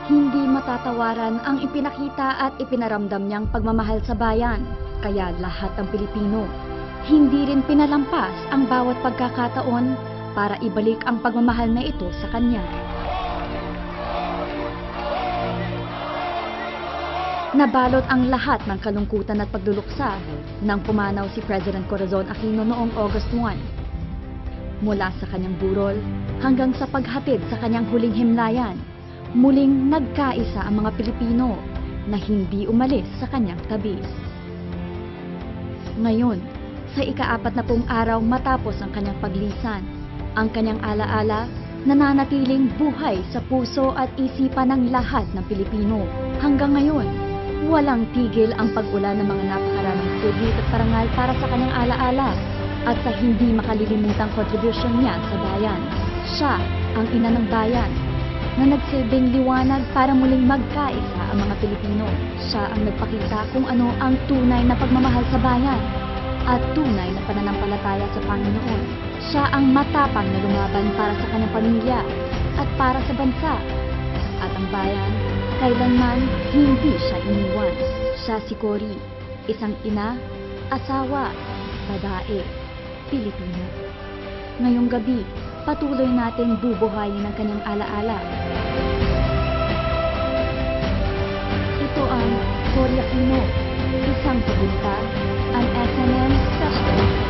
Hindi matatawaran ang ipinakita at ipinaramdam niyang pagmamahal sa bayan, kaya lahat ng Pilipino. Hindi rin pinalampas ang bawat pagkakataon para ibalik ang pagmamahal na ito sa kanya. Nabalot ang lahat ng kalungkutan at pagluluksa nang pumanaw si President Corazon Aquino noong August 1. Mula sa kanyang burol hanggang sa paghatid sa kanyang huling himlayan, muling nagkaisa ang mga Pilipino na hindi umalis sa kanyang tabi. Ngayon, sa ika-40 araw matapos ang kanyang paglisan, ang kanyang alaala nananatiling buhay sa puso at isipan ng lahat ng Pilipino. Hanggang ngayon, walang tigil ang pag-ulan ng mga napakaraming tribute at parangal para sa kanyang alaala at sa hindi makalilimutang kontribusyon niya sa bayan. Siya ang ina ng bayan na nagsilbing liwanag para muling magkaisa ang mga Pilipino. Siya ang nagpakita kung ano ang tunay na pagmamahal sa bayan at tunay na pananampalataya sa Panginoon. Siya ang matapang na lumaban para sa kanyang pamilya at para sa bansa. At ang bayan, kailanman hindi siya iniwan. Siya si Cory, isang ina, asawa, babae, Pilipino. Ngayong gabi, patuloy natin bubuhayin ang kanyang alaala. Ito ang Cory Aquino, isang pagunta, ang SNN Special.